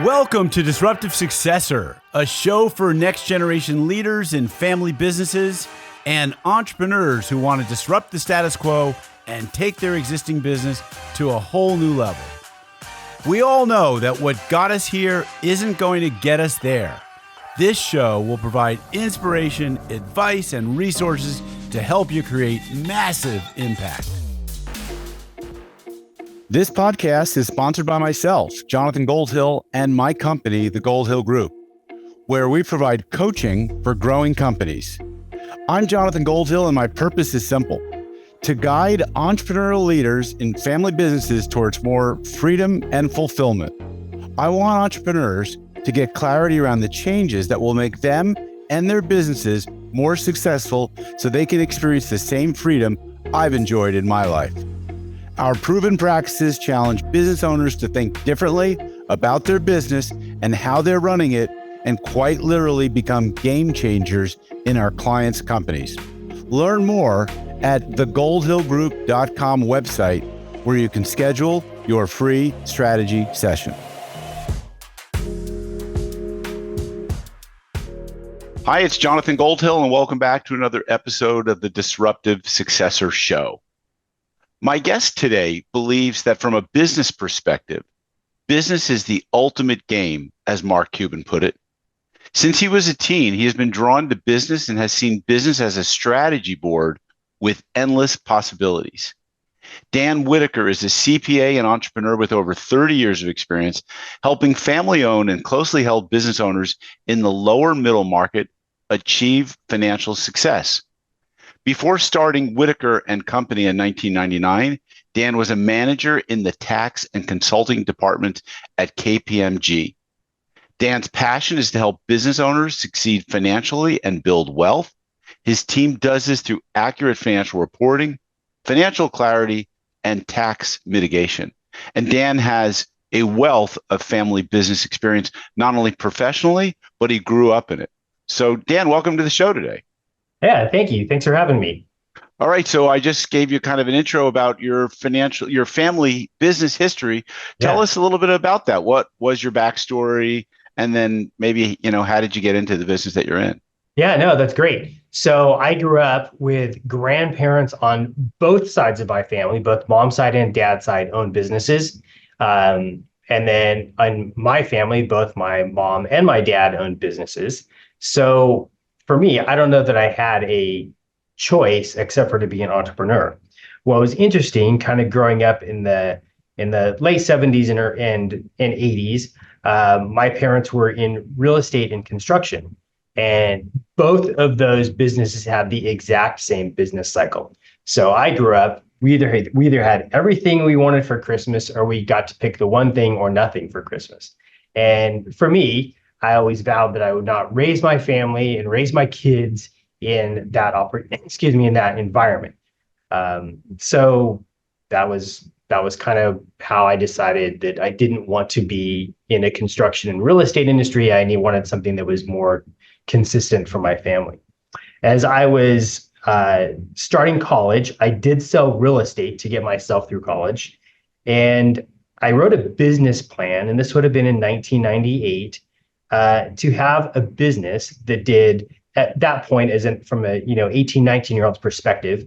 Welcome to Disruptive Successor, a show for next generation leaders in family businesses and entrepreneurs who want to disrupt the status quo and take their existing business to a whole new level. We all know that what got us here isn't going to get us there. This show will provide inspiration, advice, and resources to help you create massive impact. This podcast is sponsored by myself, Jonathan Goldhill, and my company, the Goldhill Group, where we provide coaching for growing companies. I'm Jonathan Goldhill, and my purpose is simple: to guide entrepreneurial leaders in family businesses towards more freedom and fulfillment. I want entrepreneurs to get clarity around the changes that will make them and their businesses more successful so they can experience the same freedom I've enjoyed in my life. Our proven practices challenge business owners to think differently about their business and how they're running it, and quite literally become game changers in our clients' companies. Learn more at thegoldhillgroup.com website, where you can schedule your free strategy session. Hi, it's Jonathan Goldhill, and welcome back to another episode of the Disruptive Successor Show. My guest today believes that from a business perspective, business is the ultimate game, as Mark Cuban put it. Since he was a teen, he has been drawn to business and has seen business as a strategy board with endless possibilities. Dan Whittaker is a CPA and entrepreneur with over 30 years of experience helping family-owned and closely held business owners in the lower middle market achieve financial success. Before starting Whitaker and Company in 1999, Dan was a manager in the tax and consulting department at KPMG. Dan's passion is to help business owners succeed financially and build wealth. His team does this through accurate financial reporting, financial clarity, and tax mitigation. And Dan has a wealth of family business experience, not only professionally, but he grew up in it. So Dan, welcome to the show today. Yeah, thank you. Thanks for having me. All right. So I just gave you kind of an intro about your family business history. Tell us a little bit about that. What was your backstory? And then maybe, how did you get into the business that you're in? Yeah, no, that's great. So I grew up with grandparents on both sides of my family, both mom's side and dad's side owned businesses. And then on my family, both my mom and my dad owned businesses. So for me, I don't know that I had a choice except for to be an entrepreneur. What was interesting, kind of growing up in the late 70s and 80s, my parents were in real estate and construction, and both of those businesses had the exact same business cycle. So I grew up, we either had everything we wanted for Christmas, or we got to pick the one thing or nothing for Christmas. And for me, I always vowed that I would not raise my family and raise my kids in that in that environment. So that was kind of how I decided that I didn't want to be in a construction and real estate industry. I wanted something that was more consistent for my family. As I was starting college, I did sell real estate to get myself through college, and I wrote a business plan, and this would have been in 1998. To have a business that did, at that point, from a 18, 19-year-old's perspective,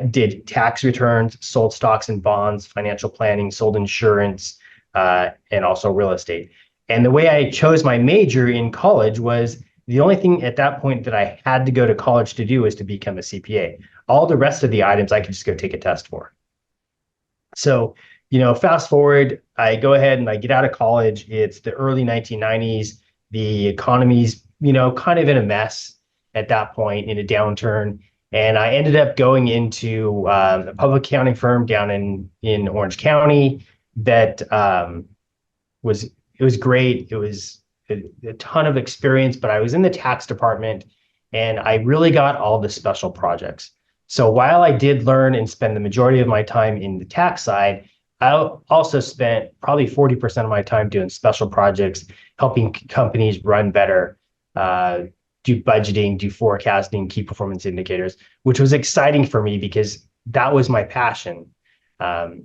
did tax returns, sold stocks and bonds, financial planning, sold insurance, and also real estate. And the way I chose my major in college was the only thing at that point that I had to go to college to do was to become a CPA. All the rest of the items I could just go take a test for. So, fast forward, I go ahead and I get out of college. It's the early 1990s. The economy's, kind of in a mess at that point, in a downturn. And I ended up going into a public accounting firm down in Orange County that was great. It was a ton of experience, but I was in the tax department and I really got all the special projects. So while I did learn and spend the majority of my time in the tax side, I also spent probably 40% of my time doing special projects, helping companies run better, do budgeting, do forecasting, key performance indicators, which was exciting for me because that was my passion.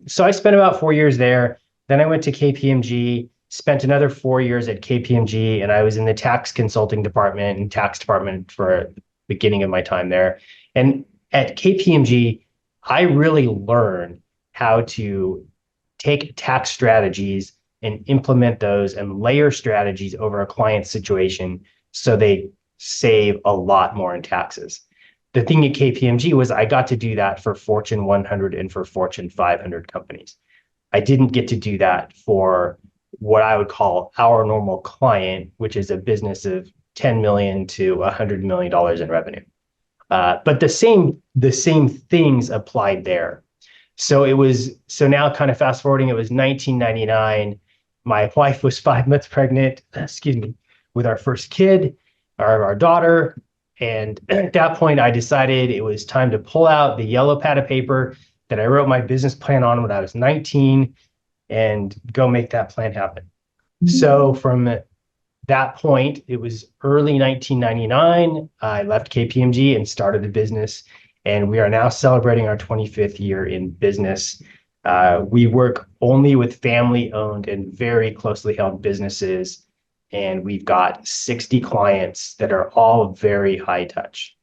So I spent about 4 years there. Then I went to KPMG, spent another 4 years at KPMG, and I was in the tax consulting department and tax department for the beginning of my time there. And at KPMG, I really learned how to take tax strategies and implement those and layer strategies over a client's situation so they save a lot more in taxes. The thing at KPMG was I got to do that for Fortune 100 and for Fortune 500 companies. I didn't get to do that for what I would call our normal client, which is a business of 10 million to $100 million in revenue. But the same things applied there. So now kind of fast forwarding, it was 1999. My wife was 5 months pregnant, excuse me, with our first kid, our daughter. And at that point, I decided it was time to pull out the yellow pad of paper that I wrote my business plan on when I was 19 and go make that plan happen. So from that point, it was early 1999. I left KPMG and started a business, and we are now celebrating our 25th year in business. We work only with family-owned and very closely held businesses, and we've got 60 clients that are all very high touch.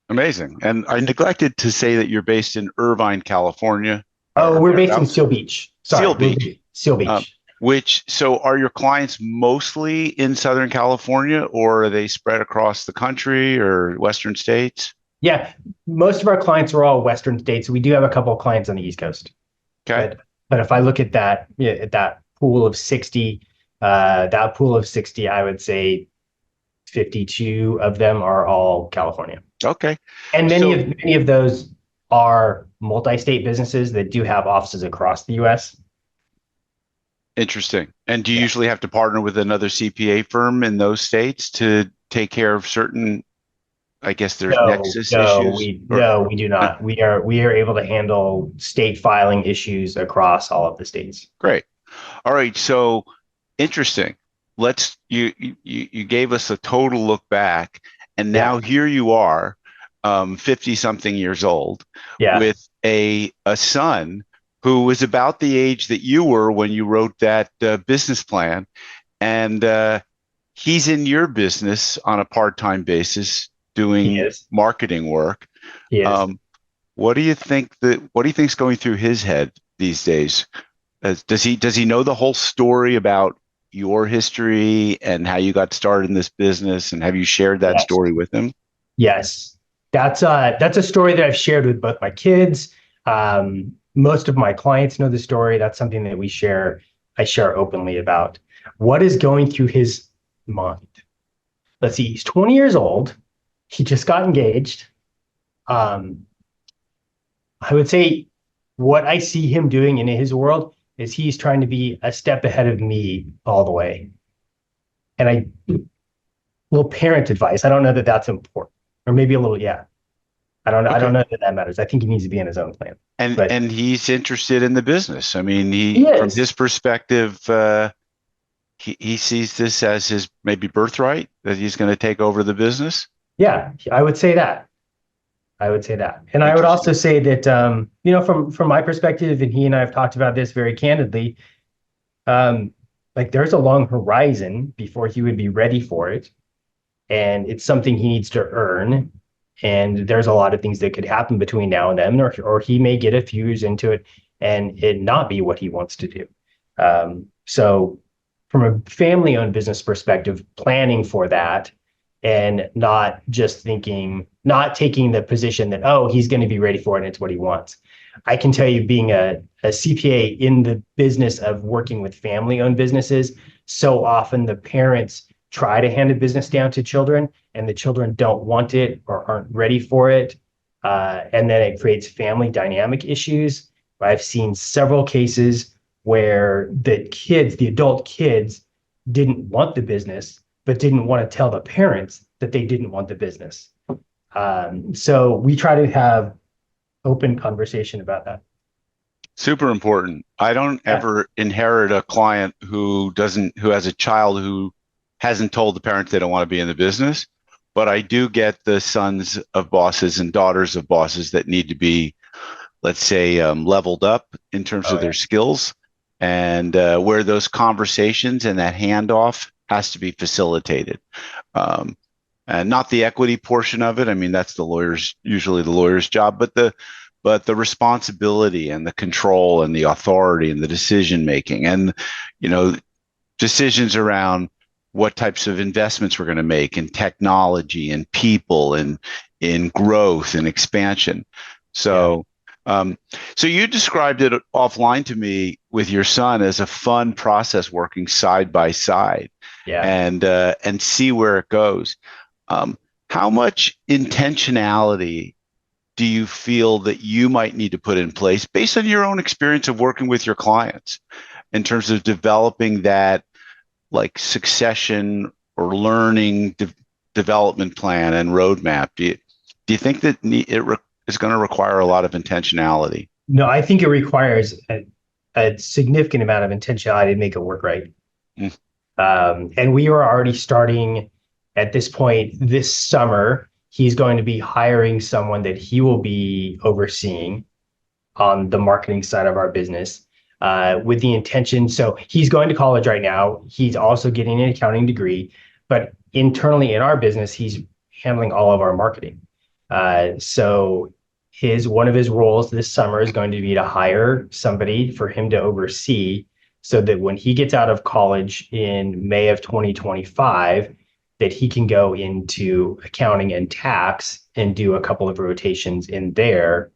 Amazing. And I neglected to say that you're based in Irvine, California. Oh, we're based in Seal Beach. Sorry, Seal Beach. Seal Beach. So are your clients mostly in Southern California, or are they spread across the country or Western states? Yeah, most of our clients are all Western states. We do have a couple of clients on the East Coast. Okay. But if I look at that, at that pool of 60, I would say 52 of them are all California. Okay. And many of those are multi-state businesses that do have offices across the US. Interesting. And do you usually have to partner with another CPA firm in those states to take care of certain, I guess there's nexus issues? We do not. We are able to handle state filing issues across all of the states. Great. All right. So interesting. You gave us a total look back, and now here you are, 50 something years old, with a son who was about the age that you were when you wrote that business plan, and he's in your business on a part-time basis doing marketing work. What do you think's going through his head these days? Does he know the whole story about your history and how you got started in this business, and have you shared that story with him? Yes, that's a story that I've shared with both my kids. Most of my clients know the story. That's something that I share openly about. What is going through his mind? Let's see, he's 20 years old. He just got engaged. I would say what I see him doing in his world is he's trying to be a step ahead of me all the way. And little parent advice. I don't know that that's important, or maybe a little, I don't know. Okay. I don't know that matters. I think he needs to be in his own plan. And he's interested in the business. I mean, from his perspective, he sees this as his maybe birthright, that he's going to take over the business. Yeah, I would say that. And I would also say that, from my perspective, and he and I have talked about this very candidly, like there's a long horizon before he would be ready for it. And it's something he needs to earn. And there's a lot of things that could happen between now and then, or he may get a few years into it and it not be what he wants to do. So from a family-owned business perspective, planning for that and not taking the position that, oh, he's going to be ready for it and it's what he wants. I can tell you, being a CPA in the business of working with family-owned businesses, so often the parents try to hand a business down to children and the children don't want it or aren't ready for it. And then it creates family dynamic issues. I've seen several cases where the adult kids didn't want the business, but didn't want to tell the parents that they didn't want the business. So we try to have open conversation about that. Super important. I don't ever inherit a client who has a child who hasn't told the parents they don't want to be in the business, but I do get the sons of bosses and daughters of bosses that need to be, let's say, leveled up in terms of their skills. and where those conversations and that handoff has to be facilitated. Um, and not the equity portion of it. I mean, that's usually the lawyer's job, but the responsibility and the control and the authority and the decision making and, you know, decisions around what types of investments we're going to make in technology and people and in growth and expansion. Yeah. So, um, so you described it offline to me with your son as a fun process working side by side Yeah. and see where it goes. Um, how much intentionality do you feel that you might need to put in place based on your own experience of working with your clients in terms of developing that like succession or learning development plan and roadmap? Do you think that is going to require a lot of intentionality? No, I think it requires a significant amount of intentionality to make it work right. Mm. And we are already starting at this point this summer. He's going to be hiring someone that he will be overseeing on the marketing side of our business with the intention. So he's going to college right now. He's also getting an accounting degree, but internally in our business, he's handling all of our marketing. So one of his roles this summer is going to be to hire somebody for him to oversee so that when he gets out of college in May of 2025, that he can go into accounting and tax and do a couple of rotations in there,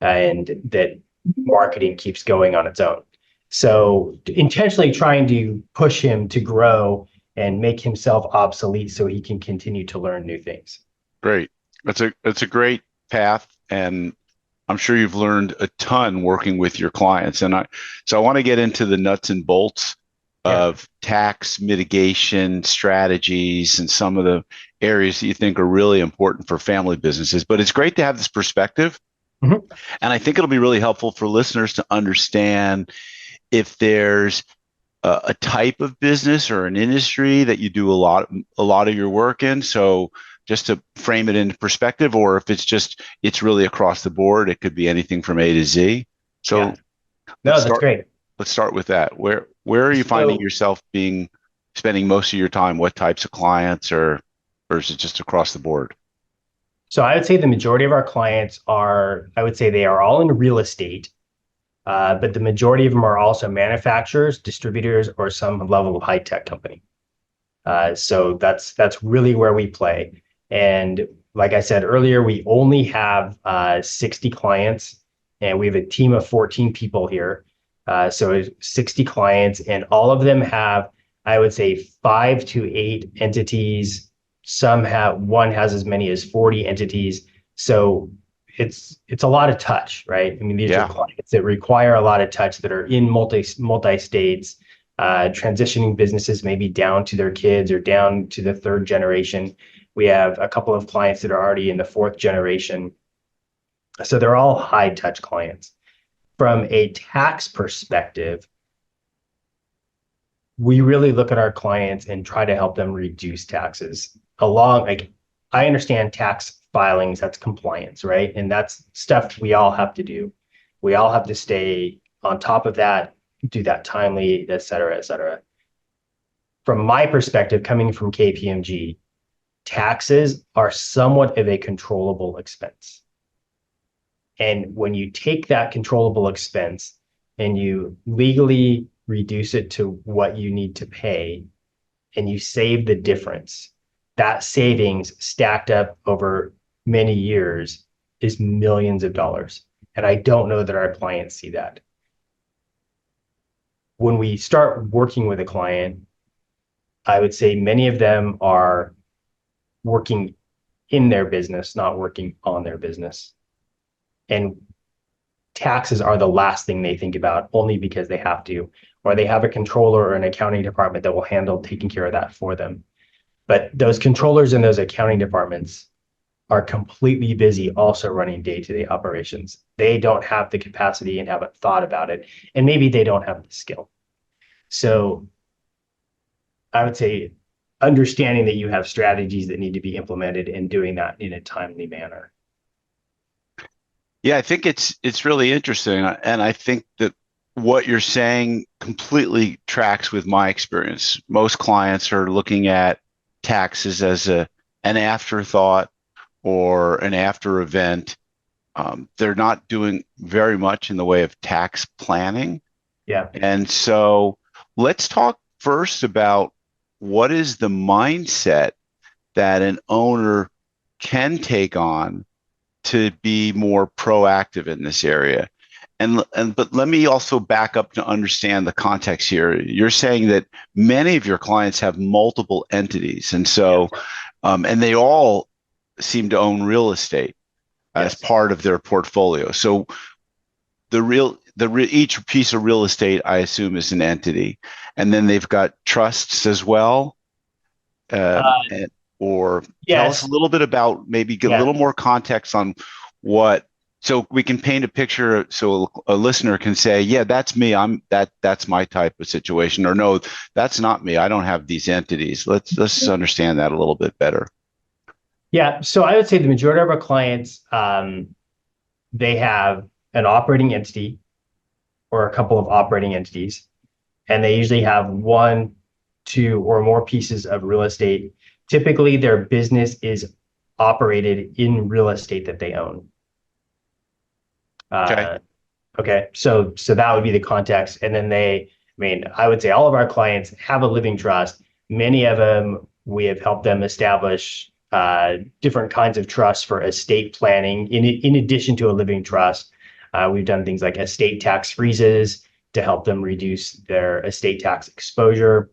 and that marketing keeps going on its own. So intentionally trying to push him to grow and make himself obsolete so he can continue to learn new things. Great. That's a great path, and I'm sure you've learned a ton working with your clients. So I want to get into the nuts and bolts Yeah. of tax mitigation strategies and some of the areas that you think are really important for family businesses. But it's great to have this perspective. Mhm. And I think it'll be really helpful for listeners to understand if there's a type of business or an industry that you do a lot of your work in. So just to frame it into perspective, or if it's really across the board, it could be anything from A to Z. Yeah. So let's No, that's start great. let's start with that. Where are you finding So, yourself spending most of your time? What types of clients, or is it just across the board? so I would say the majority of our clients are, I would say they are all in real estate, but the majority of them are also manufacturers, distributors, or some level of high tech company. So that's really where we play. And like I said earlier, we only have 60 clients, and we have a team of 14 people here. So 60 clients, and all of them have, I would say, 5 to 8 entities. One has as many as 40 entities. So it's a lot of touch, right? I mean, these are Yeah. clients that require a lot of touch that are in multi states, transitioning businesses maybe down to their kids or down to the third generation. We have a couple of clients that are already in the fourth generation. So they're all high touch clients. From a tax perspective, we really look at our clients and try to help them reduce taxes along, like, I understand tax filings, that's compliance, right? And that's stuff we all have to do. We all have to stay on top of that, do that timely, et cetera, et cetera. From my perspective, coming from KPMG, taxes are somewhat of a controllable expense. And when you take that controllable expense and you legally reduce it to what you need to pay and you save the difference, that savings stacked up over many years is millions of dollars. And I don't know that our clients see that. When we start working with a client, I would say many of them are working in their business, not working on their business. And taxes are the last thing they think about only because they have to, or they have a controller or an accounting department that will handle taking care of that for them. But those controllers in those accounting departments are completely busy also running day-to-day operations. They don't have the capacity and haven't thought about it. And maybe they don't have the skill. So I would say understanding that you have strategies that need to be implemented and doing that in a timely manner. Yeah, I think it's really interesting, and I think that what you're saying completely tracks with my experience. Most clients are looking at taxes as an afterthought or an after event. They're not doing very much in the way of tax planning. Yeah. And so let's talk first about what is the mindset that an owner can take on to be more proactive in this area. And but let me also back up to understand the context here. You're saying that many of your clients have multiple entities, and Yeah. so and they all seem to own real estate as Yes. part of their portfolio. So each piece of real estate, I assume, is an entity, and then they've got trusts as well. Uh, And, or tell us a yes. little bit about, maybe get a Yeah. little more context on what, so we can paint a picture so a listener can say, yeah, that's me. That's my type of situation. Or no, that's not me. I don't have these entities. Let's understand that a little bit better. Yeah. So I would say the majority of our clients, they have an operating entity or a couple of operating entities, and they usually have one, two, or more pieces of real estate. Typically, their business is operated in real estate that they own. Okay. Uh, okay, so that would be the context, and then I would say all of our clients have a living trust. Many of them, we have helped them establish different kinds of trusts for estate planning. In addition to a living trust, we've done things like estate tax freezes to help them reduce their estate tax exposure.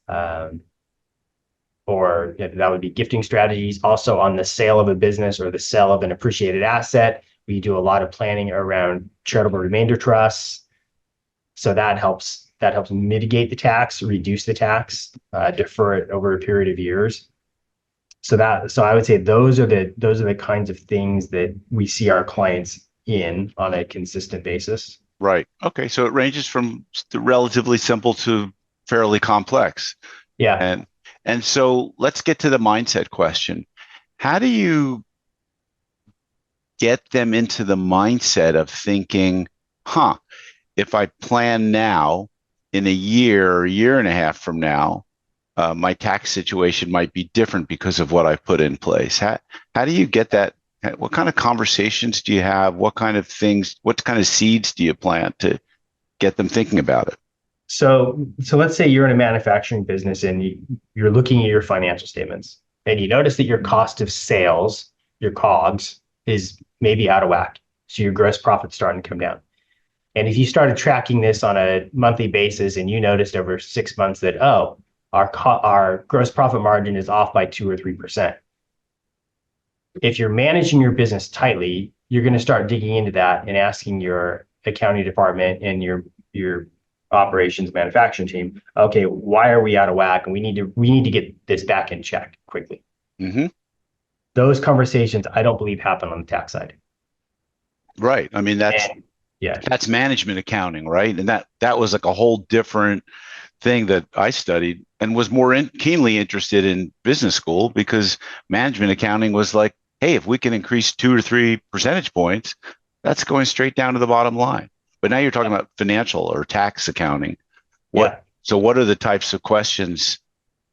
Um, or that would be gifting strategies. Also, on the sale of a business or the sale of an appreciated asset, we do a lot of planning around charitable remainder trusts. So that helps mitigate the tax, reduce the tax, defer it over a period of years. So I would say those are the kinds of things that we see our clients in on a consistent basis. Right. Okay. So it ranges from relatively simple to fairly complex. Yeah. And and so let's get to the mindset question. How do you get them into the mindset of thinking, huh, if I plan now, in a year and a half from now, my tax situation might be different because of what I've put in place. How do you get that? What kind of conversations do you have? What kind of things, what kind of seeds do you plant to get them thinking about it? So let's say you're in a manufacturing business and you're looking at your financial statements and you notice that your cost of sales, your COGS, is maybe out of whack. So your gross profit's starting to come down. And if you started tracking this on a monthly basis and you noticed over 6 months that, oh, our gross profit margin is off by 2 or 3%. If you're managing your business tightly, you're going to start digging into that and asking your accounting department and your operations manufacturing team, okay, why are we out of whack? And we need to get this back in check quickly. Hmm. Those conversations, I don't believe, happen on the tax side. Right. I mean, And yeah, that's management accounting, right? And that was like a whole different thing that I studied and was keenly interested in business school, because management accounting was like, hey, if we can increase 2 or 3 percentage points, that's going straight down to the bottom line. But now you're talking about financial or tax accounting. What yeah. so what are the types of questions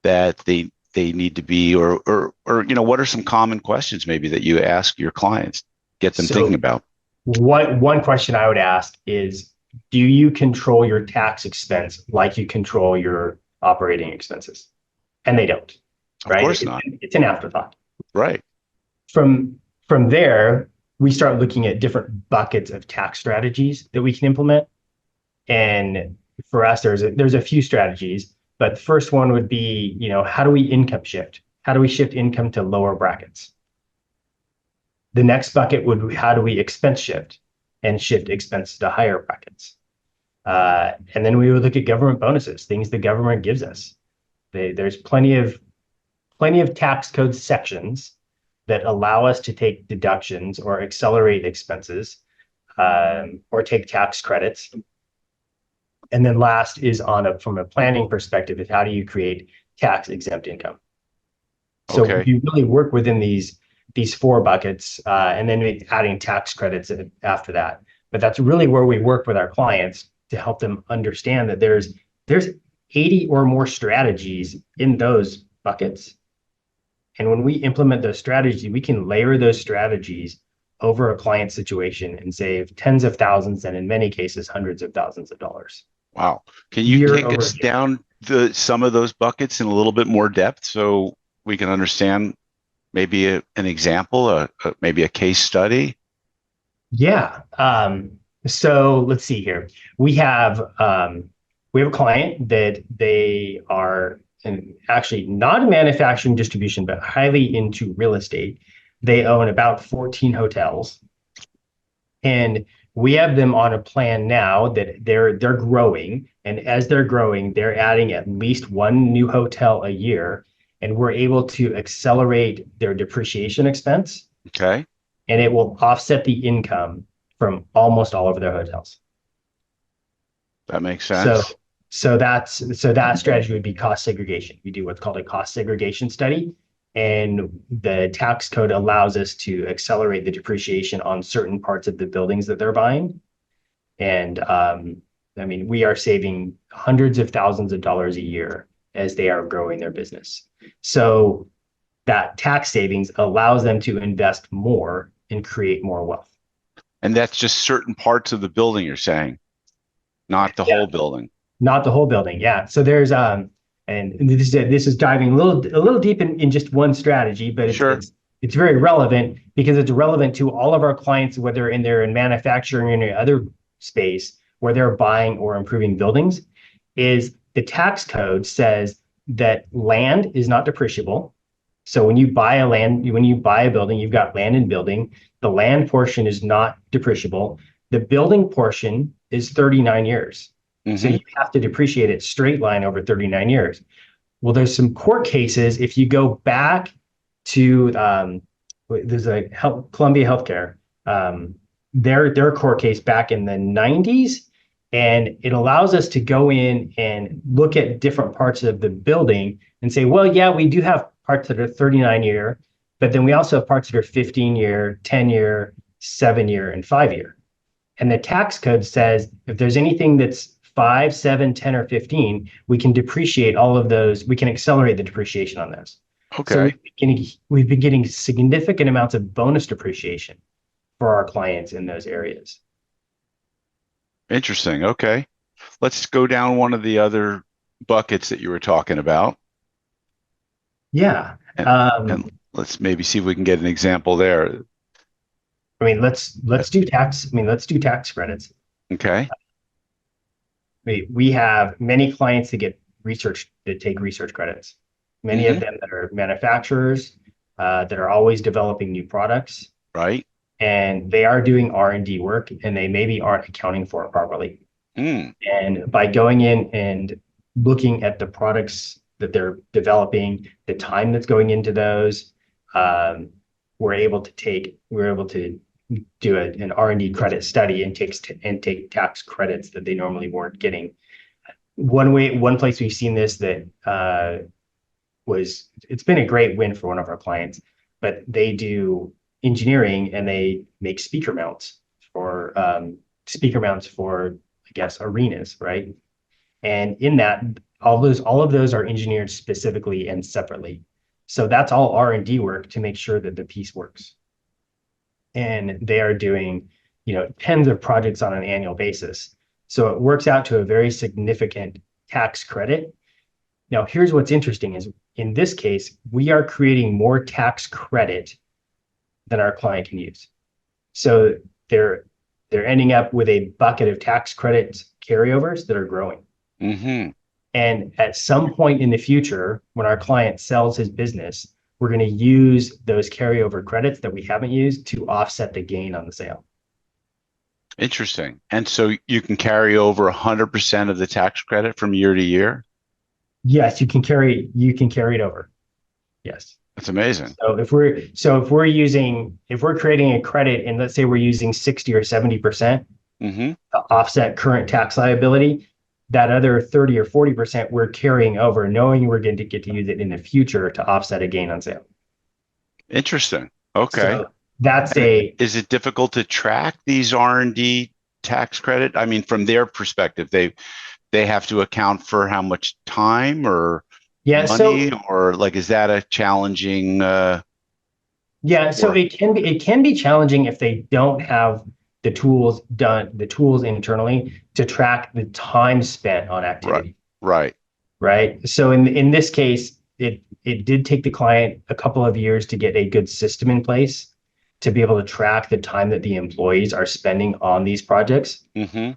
that they need to be, or what are some common questions maybe that you ask your clients, get them thinking So about? one question I would ask is, do you control your tax expense like you control your operating expenses? And they don't, Of right? course not. It's an afterthought. Right. From from there, we start looking at different buckets of tax strategies that we can implement. And for us, there's a few strategies, but the first one would be, how do we income shift? How do we shift income to lower brackets? The next bucket would be, how do we expense shift and shift expenses to higher brackets? And then we would look at government bonuses, things the government gives us. There's plenty of tax code sections that allow us to take deductions or accelerate expenses, or take tax credits. And then last is from a planning perspective, is how do you create tax exempt income? So Okay. we really work within these four buckets, and then adding tax credits after that. But that's really where we work with our clients. to help them understand that there's 80 or more strategies in those buckets. And when we implement those strategies, we can layer those strategies over a client situation and save tens of thousands, and in many cases, hundreds of thousands of dollars Wow. Can you year take over us year. down some of those buckets in a little bit more depth so we can understand maybe an example, maybe a case study? Yeah. So let's see here. We have we have a client that they are actually not in manufacturing distribution, but highly into real estate. They own about 14 hotels, and we have them on a plan now that they're growing. And as they're growing, they're adding at least one new hotel a year, and we're able to accelerate their depreciation expense, Okay. and it will offset the income from almost all of their hotels. That makes So sense. so that strategy would be cost segregation. We do what's called a cost segregation study, and the tax code allows us to accelerate the depreciation on certain parts of the buildings that they're buying. And I mean, we are saving hundreds of thousands of dollars a year as they are growing their business. So that tax savings allows them to invest more and create more wealth. And that's just certain parts of the building you're saying, not the Yeah. whole building. Not the whole building. Yeah. So there's and this is diving a little deep in just one strategy, but it's Sure. it's it's very relevant because it's relevant to all of our clients, whether they're in manufacturing or any other space where they're buying or improving buildings. Is the tax code says that land is not depreciable. So when you buy a building, you've got land and building. The land portion is not depreciable. The building portion is 39 years. So Hmm. you have to depreciate it straight line over 39 years. Well, there's some court cases. If you go back to there's a Columbia Healthcare, their court case back in the 90s, and it allows us to go in and look at different parts of the building and say, well, yeah, we do have parts that are 39-year, but then we also have parts that are 15-year, 10-year, 7-year, and 5-year. And the tax code says if there's anything that's 5, 7, 10, or 15, we can depreciate all of those. We can accelerate the depreciation on those. So Okay. we've been getting significant amounts of bonus depreciation for our clients in those areas. Interesting. Okay. Let's go down one of the other buckets that you were talking about, Yeah. and let's maybe see if we can get an example there. I mean, let's do tax. I mean, let's do tax credits. Okay. We have many clients that take research credits. Many of Hmm. them that are manufacturers that are always developing new products, Right. and they are doing R&D work, and they maybe aren't accounting for it properly. Mm. And by going in and looking at the products that they're developing, the time that's going into those, um, we're able to do an R&D credit study and take tax credits that they normally weren't getting. One place we've seen this that it's been a great win for one of our clients, but they do engineering and they make speaker mounts for, I guess, arenas, right? And in that, all of those are engineered specifically and separately. So that's all R&D work to make sure that the piece works. And they are doing, tens of projects on an annual basis. So it works out to a very significant tax credit. Now, here's what's interesting is in this case, we are creating more tax credit than our client can use. So they're ending up with a bucket of tax credits carryovers that are growing. Hmm. And at some point in the future, when our client sells his business, we're going to use those carryover credits that we haven't used to offset the gain on the sale. Interesting. And so you can carry over 100% of the tax credit from year to year? Yes, you can carry it over. Yes. That's amazing. So if we're creating a credit and let's say we're using 60 or 70% Hmm. to offset current tax liability, that other 30 or 40% we're carrying over, knowing we're going to get to use it in the future to offset a gain on sale. Interesting. Okay. So that's And a is it difficult to track these R&D tax credit? I mean, from their perspective, they have to account for how much time or Yeah, money, so or like, is that a challenging yeah, so work? it can be challenging if they don't have the tools internally to track the time spent on Right, activity, right. right? So in this case, it did take the client a couple of years to get a good system in place to be able to track the time that the employees are spending on these projects. Hmm.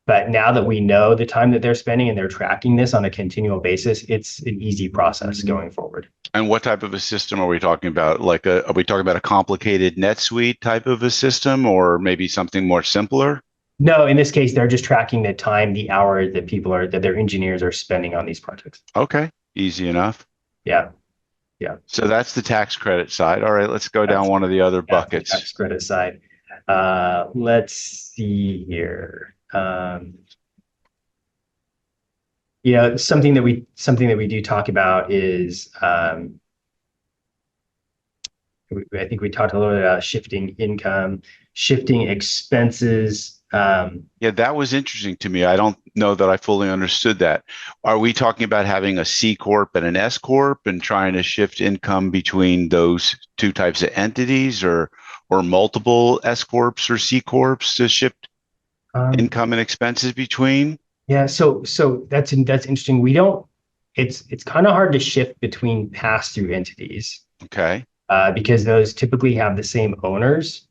But now that we know the time that they're spending and they're tracking this on a continual basis, it's an easy process going forward. And what type of a system are we talking about? Are we talking about a complicated NetSuite type of a system, or maybe something more simpler? No, in this case, they're just tracking the time, the hours that their engineers are spending on these projects. Okay, easy enough. Yeah, yeah, So that's the tax credit side. All right, let's go down that's one of the other that's the buckets. tax credit side. Let's see here. Something that we do talk about is I think we talked a little bit about shifting income, shifting expenses. Yeah, that was interesting to me. I don't know that I fully understood that. Are we talking about having a C corp and an S corp and trying to shift income between those two types of entities, or multiple S corps or C corps to shift um, income and expenses between? yeah, so that's interesting. We don't. It's kind of hard to shift between pass-through entities Okay, because those typically have the same owners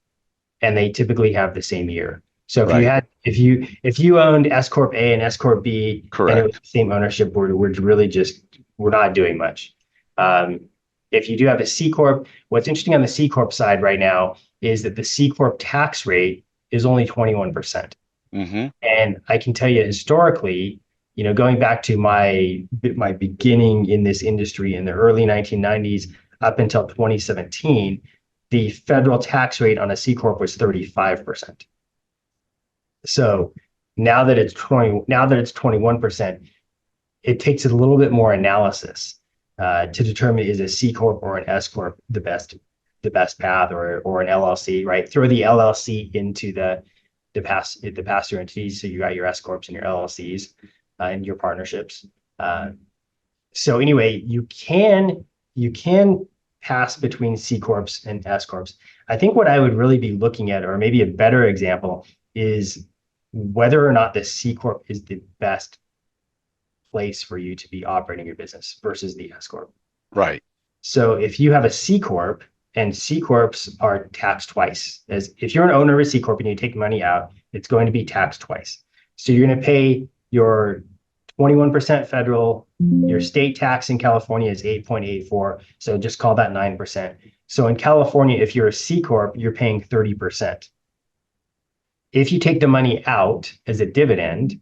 and they typically have the same year. So right, if you owned S Corp A and S Corp B and it was correct. the same ownership, we're really just we're not doing much. Um, if you do have a C Corp, what's interesting on the C Corp side right now is that the C Corp tax rate is only 21%. Hmm. And I can tell you historically, going back to my beginning in this industry in the early 1990s up until 2017, the federal tax rate on a C corp was 35%. So now that it's 21%, it takes a little bit more analysis to determine is a C corp or an S corp the best path, or an LLC, right? Throw the LLC into the pass through entities. So you got your S corps and your LLCs and your partnerships. Uh, so anyway, you can pass between C corps and S corps. I think what I would really be looking at, or maybe a better example, is whether or not the C corp is the best place for you to be operating your business versus the S corp. Right. So if you have a C corp, and C corps are taxed twice, as if you're an owner of a C corp and you take money out, it's going to be taxed twice. So you're going to pay your 21% federal, your state tax in California is 8.84. So just call that 9%. So in California, if you're a C corp, you're paying 30%. If you take the money out as a dividend,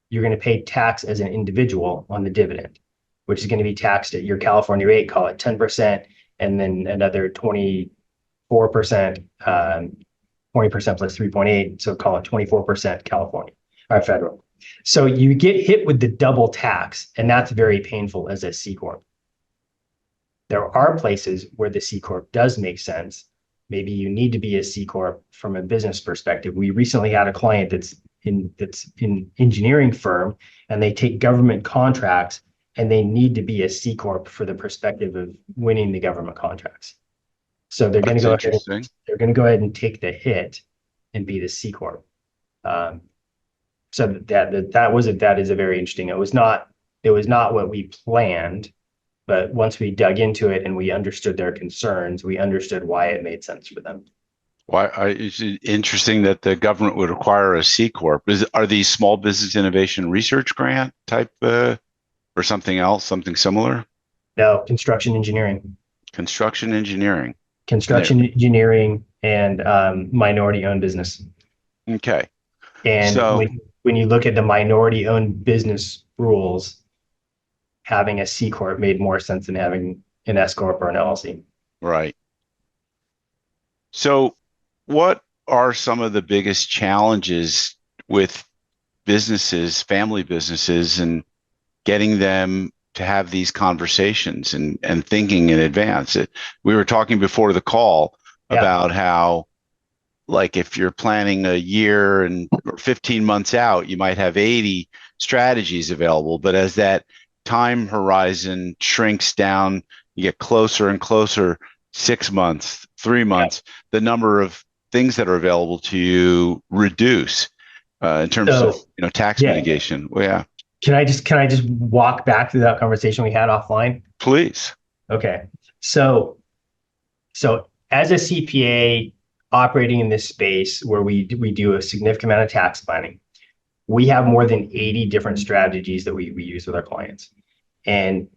you're going to pay tax as an individual on the dividend, which is going to be taxed at your California rate, call it 10%, and then another 24%, 20% plus 3.8. So call it 24% California or federal. So you get hit with the double tax, and that's very painful as a C Corp. There are places where the C Corp does make sense. Maybe you need to be a C Corp from a business perspective. We recently had a client that's in engineering firm, and they take government contracts, and they need to be a C Corp for the perspective of winning the government contracts. So That's interesting. they're going to go ahead and take the hit and be the C Corp. Um, so that is a very interesting. It was not what we planned, but once we dug into it and we understood their concerns, we understood why it made sense for them. It's interesting that the government would require a C corp. Are these small business innovation research grant type, or something else, something similar? Now, construction engineering, Construction engineering. And there. and minority-owned business. Okay. And So, when you look at the minority-owned business rules, having a C corp made more sense than having an S corp or an LLC. right. So, what are some of the biggest challenges with businesses, family businesses, and getting them to have these conversations and thinking in advance? We were talking before the call Yeah, about how like if you're planning a year and or 15 months out, you might have 80 strategies available. But as that time horizon shrinks down, you get closer and closer, 6 months, 3 months, the number of things that are available to you reduce in terms of So tax yeah, mitigation. Well, yeah, can I just walk back through that conversation we had offline? please. Okay. So so as a CPA operating in this space where we do a significant amount of tax planning, we have more than 80 different strategies that we use with our clients. And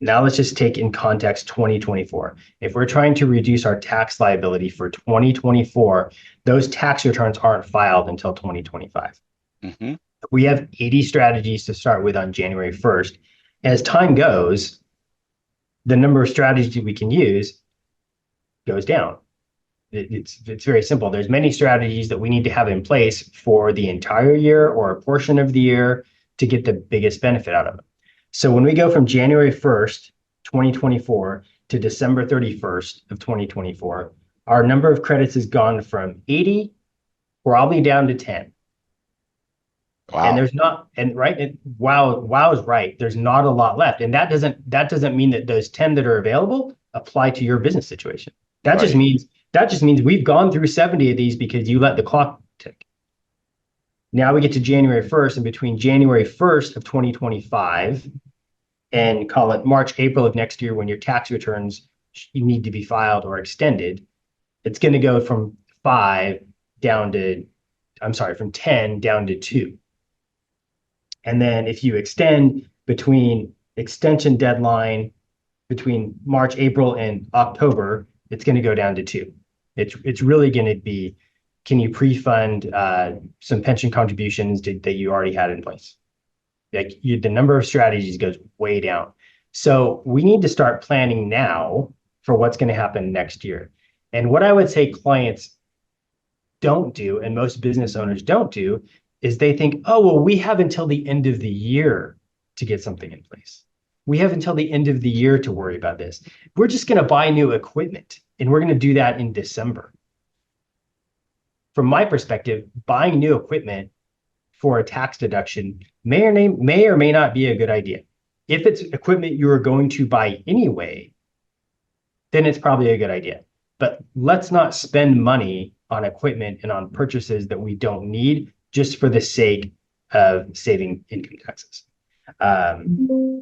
now let's just take in context 2024. If we're trying to reduce our tax liability for 2024, those tax returns aren't filed until 2025. Hmm. We have 80 strategies to start with on January 1st. As time goes, the number of strategies we can use goes down. It's very simple. There's many strategies that we need to have in place for the entire year or a portion of the year to get the biggest benefit out of it. So when we go from January 1st, 2024 to December 31st of 2024, our number of credits has gone from 80 probably down to 10. And Wow. there's not, and right, wow is right. There's not a lot left. And that doesn't mean that those 10 that are available apply to your business situation. That just Right. means that just means we've gone through 70 of these because you let the clock tick. Now we get to January 1st, and between January 1st of 2025 and call it March, April of next year when your tax returns need to be filed or extended, it's going to go from five down to, I'm sorry, from 10 down to two. And then if you extend between extension deadline between March, April, and October, it's going to go down to two. It's really going to be, can you pre-fund some pension contributions that you already had in place? Like the number of strategies goes way down. So we need to start planning now for what's going to happen next year. And what I would say clients don't do, and most business owners don't do, is they think, oh, well, we have until the end of the year to get something in place. We have until the end of the year to worry about this. We're just going to buy new equipment, and we're going to do that in December. From my perspective, buying new equipment for a tax deduction may or may not be a good idea. If it's equipment you are going to buy anyway, then it's probably a good idea. But let's not spend money on equipment and on purchases that we don't need just for the sake of saving income taxes.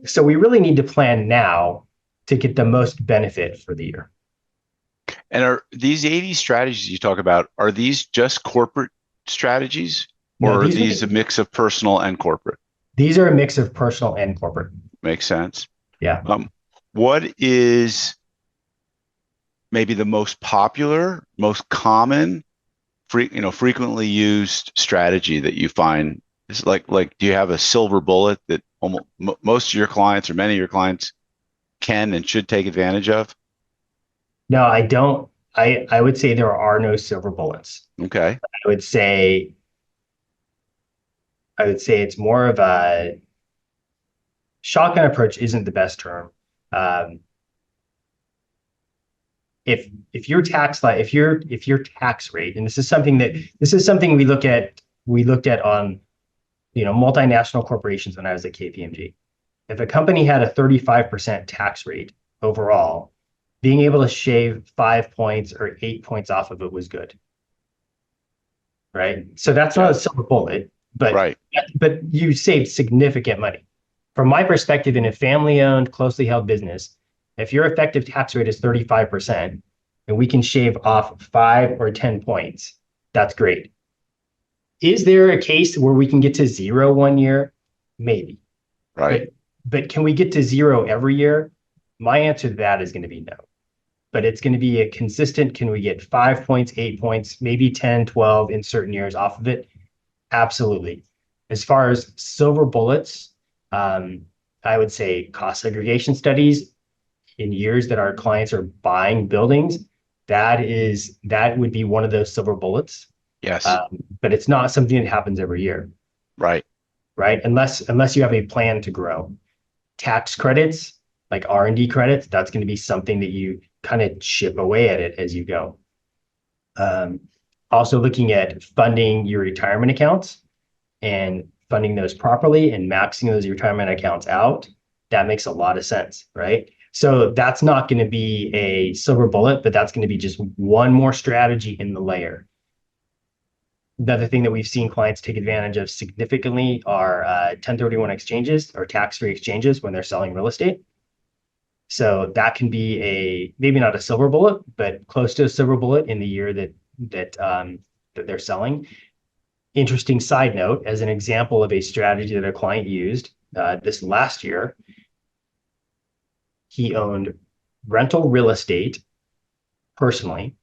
So we really need to plan now to get the most benefit for the year. And are these 80 strategies you talk about, are these just corporate strategies No, or are these a mix of personal and corporate? these are a mix of personal and corporate. Makes sense. Yeah. What is maybe the most popular, most common, frequently used strategy that you find is like, do you have a silver bullet that almost most of your clients or many of your clients can and should take advantage of? No, I don't. I would say there are no silver bullets. Okay. I would say I would say it's more of a shotgun approach isn't the best term. Um, if your if your tax rate, and this is something we looked at on multinational corporations when I was at KPMG. If a company had a 35% tax rate overall, being able to shave 5 points or 8 points off of it was good, right? So that's not a Yeah. silver bullet, but Right. but you saved significant money. From my perspective, in a family-owned, closely held business, if your effective tax rate is 35% and we can shave off 5 or 10 points, that's great. Is there a case where we can get to zero one year? Maybe. Right. But can we get to zero every year? My answer to that is going to be no. But it's going to be a consistent, can we get 5 points, 8 points, maybe 10, 12 in certain years off of it? Absolutely. As far as silver bullets, I would say cost segregation studies in years that our clients are buying buildings, that would be one of those silver bullets. Yes. But it's not something that happens every year, Right. right? Unless you have a plan to grow. Tax credits, like R&D credits, that's going to be something that you kind of chip away at it as you go. Um, Also looking at funding your retirement accounts and funding those properly and maxing those retirement accounts out. That makes a lot of sense, right? So that's not going to be a silver bullet, but that's going to be just one more strategy in the layer. Another thing that we've seen clients take advantage of significantly are 1031 exchanges or tax-free exchanges when they're selling real estate. So that can be maybe not a silver bullet, but close to a silver bullet in the year that they're selling. Interesting side note, as an example of a strategy that a client used this last year, he owned rental real estate personally,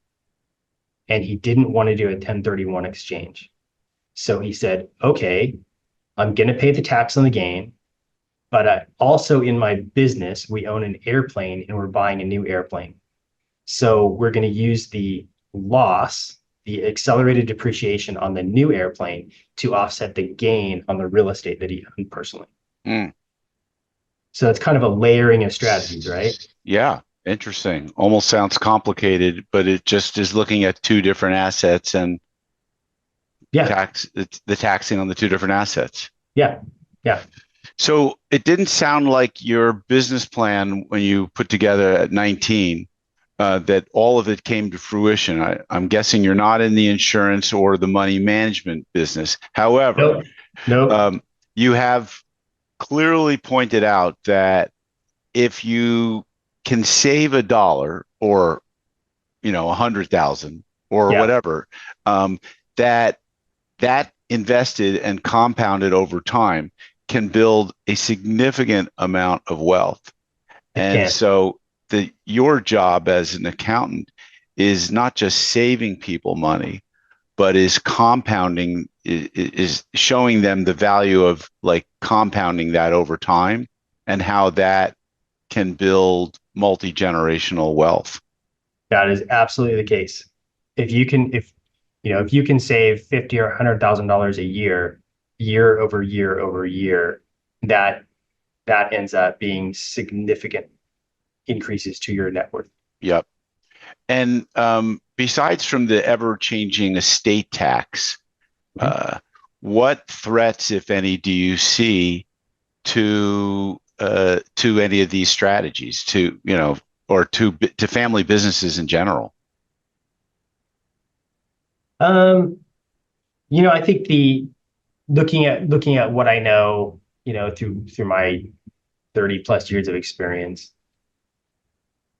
and he didn't want to do a 1031 exchange. So he said, okay, I'm going to pay the tax on the gain, but also in my business, we own an airplane and we're buying a new airplane. So we're going to use the loss, the accelerated depreciation on the new airplane to offset the gain on the real estate that he owned personally. Mm. So it's kind of a layering of strategies, right? Yeah, interesting. Almost sounds complicated, but it just is looking at two different assets and Yeah, the taxing on the two different assets. yeah, yeah. So it didn't sound like your business plan when you put together at 19 that all of it came to fruition. I'm guessing you're not in the insurance or the money management business. However, Nope, nope. you have clearly pointed out that if you can save a dollar or 100,000 or Yeah, whatever, that invested and compounded over time can build a significant amount of wealth. it And can. so your job as an accountant is not just saving people money, but is compounding, is showing them the value of like compounding that over time and how that can build multi-generational wealth. That is absolutely the case. If you can save 50 or $100,000 a year, year over year over year, that that ends up being significant increases to your net worth. Yep. And besides from the ever-changing estate tax, Mhm. uh, what threats, if any, do you see to any of these strategies, or to family businesses in general? Um, I think the looking at what I know, through my 30 plus years of experience,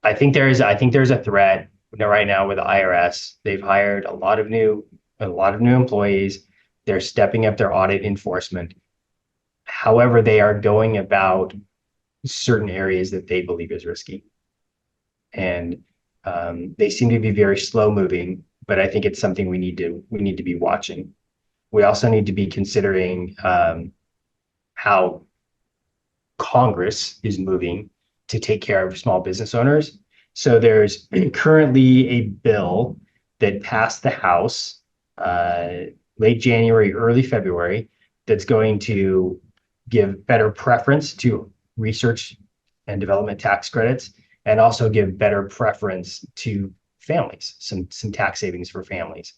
I think there's a threat right now with the IRS. They've hired a lot of new employees. They're stepping up their audit enforcement. However, they are going about certain areas that they believe is risky, and they seem to be very slow moving. But I think it's something we need to be watching. We also need to be considering how Congress is moving to take care of small business owners. So there's currently a bill that passed the House late January, early February, that's going to give better preference to research and development tax credits, and also give better preference to families, some tax savings for families.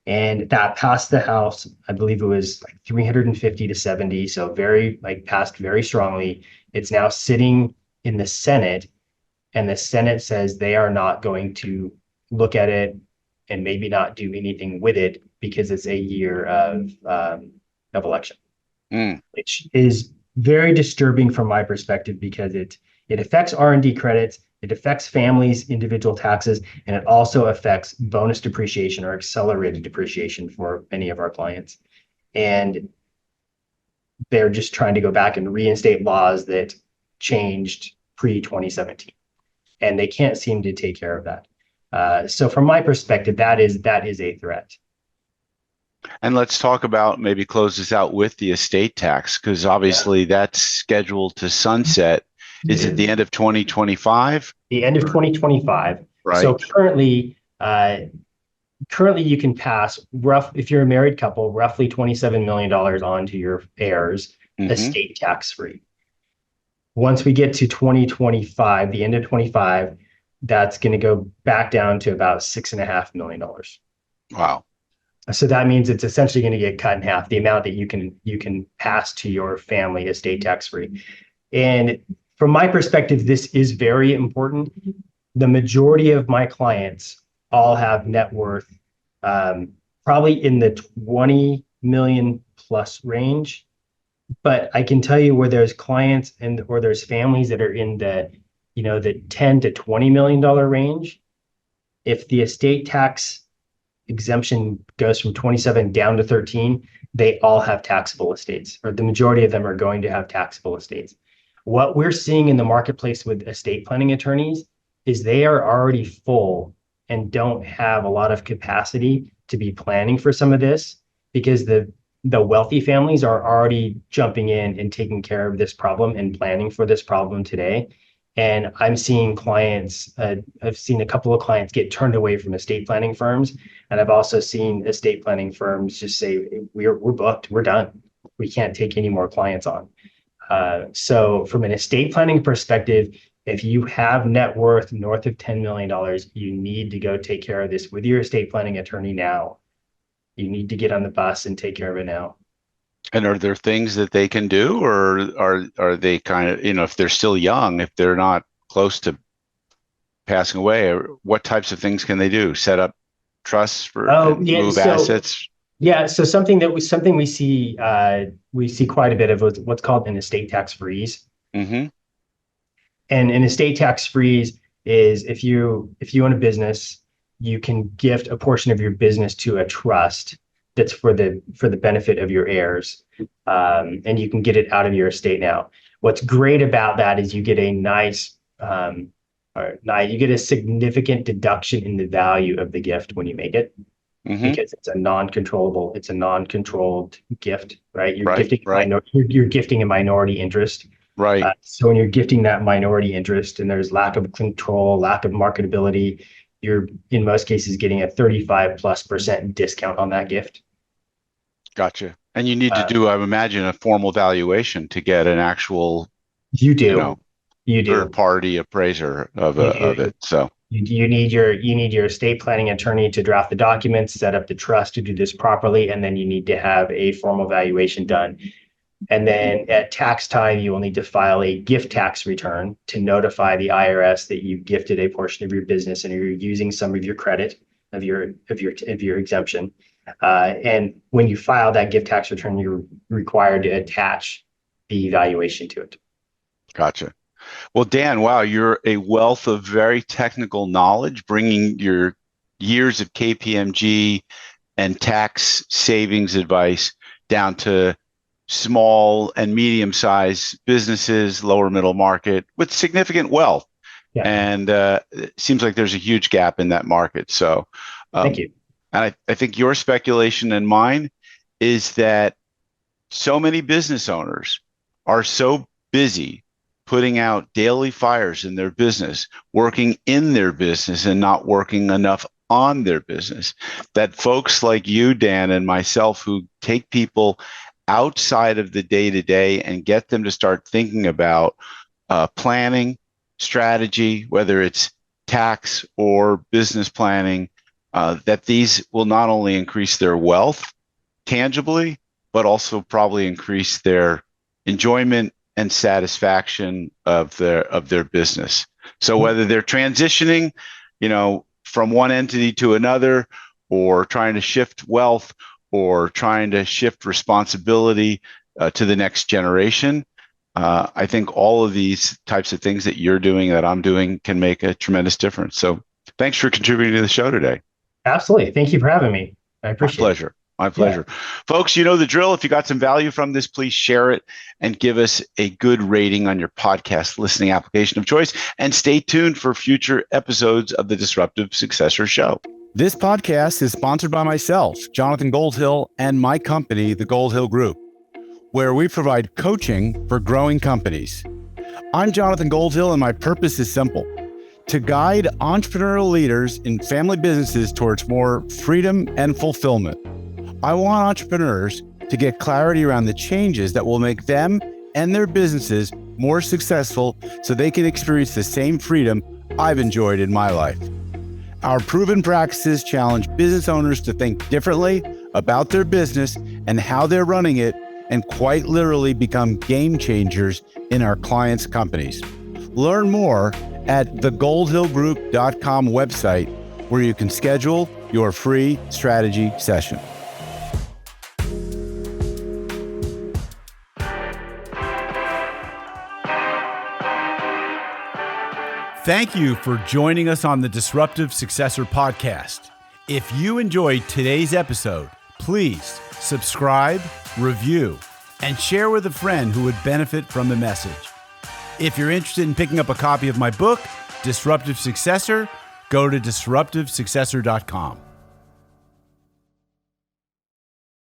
And that passed the House. I believe it was like 350 to 70, so very like passed very strongly. It's now sitting in the Senate, and the Senate says they are not going to look at it and maybe not do anything with it because it's a year of election, Mm, which is very disturbing from my perspective because it affects R&D credits, it affects families' individual taxes, and it also affects bonus depreciation or accelerated depreciation for many of our clients. And they're just trying to go back and reinstate laws that changed pre 2017, and they can't seem to take care of that. So from my perspective, that is a threat. and let's talk about, maybe close this out with the estate tax, because Yeah. obviously that's scheduled to sunset. Is it the end of 2025? The end of 2025. So Right. currently you can pass if you're a married couple, roughly $27 million on to your heirs, Hmm. estate tax free. Once we get to 2025, the end of 25, that's going to go back down to about $6.5 million. Wow. So that means it's essentially going to get cut in half, the amount that you can pass to your family estate tax free. And from my perspective, this is very important. The majority of my clients all have net worth, probably in the 20 million plus range. But I can tell you where there's clients and or there's families that are in the 10 to $20 million range. If the estate tax exemption goes from 27 down to 13, they all have taxable estates, or the majority of them are going to have taxable estates. What we're seeing in the marketplace with estate planning attorneys is they are already full and don't have a lot of capacity to be planning for some of this, because the wealthy families are already jumping in and taking care of this problem and planning for this problem today. And I'm seeing clients, I've seen a couple of clients get turned away from estate planning firms. And I've also seen estate planning firms just say, we're booked, we're done. We can't take any more clients on. So from an estate planning perspective, if you have net worth north of $10 million, you need to go take care of this with your estate planning attorney now. You need to get on the bus and take care of it now. And are there things that they can do, or are they kind of, if they're still young, if they're not close to passing away, or what types of things can they do? Set up trusts for move assets? Yeah, so something we see quite a bit of what's called an estate tax freeze. Mm-hmm. And an estate tax freeze is if you own a business, you can gift a portion of your business to a trust that's for the benefit of your heirs, and you can get it out of your estate now. What's great about that is you get a you get a significant deduction in the value of the gift when you make it, because it's a non-controlled gift, right? You're gifting a minority interest. Right. So when you're gifting that minority interest and there's lack of control, lack of marketability, you're in most cases getting a 35+% discount on that gift. Gotcha. And you need to do, I imagine, a formal valuation to get an actual, you do third party appraiser of it. So you need your estate planning attorney to draft the documents, set up the trust to do this properly, and then you need to have a formal valuation done. And then at tax time, you will need to file a gift tax return to notify the IRS that you gifted a portion of your business and you're using some of your credit of your exemption. And when you file that gift tax return, you're required to attach the valuation to it. Gotcha. Well, Dan, wow, you're a wealth of very technical knowledge, bringing your years of KPMG and tax savings advice down to small and medium-sized businesses, lower middle market with significant wealth. Yeah. And it seems like there's a huge gap in that market. So thank you. And I think your speculation and mine is that so many business owners are so busy putting out daily fires in their business, working in their business and not working enough on their business, that folks like you, Dan, and myself, who take people outside of the day-to-day and get them to start thinking about planning, strategy, whether it's tax or business planning, that these will not only increase their wealth tangibly, but also probably increase their enjoyment and satisfaction of their business. So whether they're transitioning, from one entity to another, or trying to shift wealth, or trying to shift responsibility to the next generation, I think all of these types of things that you're doing, that I'm doing, can make a tremendous difference. So thanks for contributing to the show today. Absolutely. Thank you for having me. I appreciate it. My pleasure. Yeah. Folks, you know the drill. If you got some value from this, please share it and give us a good rating on your podcast listening application of choice. And stay tuned for future episodes of the Disruptive Successor Show. This podcast is sponsored by myself, Jonathan Goldhill, and my company, the Goldhill Group, where we provide coaching for growing companies. I'm Jonathan Goldhill, and my purpose is simple: to guide entrepreneurial leaders in family businesses towards more freedom and fulfillment. I want entrepreneurs to get clarity around the changes that will make them and their businesses more successful, so they can experience the same freedom I've enjoyed in my life. Our proven practices challenge business owners to think differently about their business and how they're running it, and quite literally become game changers in our clients' companies. Learn more at thegoldhillgroup.com website, where you can schedule your free strategy session. Thank you for joining us on the Disruptive Successor Podcast. If you enjoyed today's episode, please subscribe, review, and share with a friend who would benefit from the message. If you're interested in picking up a copy of my book, Disruptive Successor, go to disruptivesuccessor.com.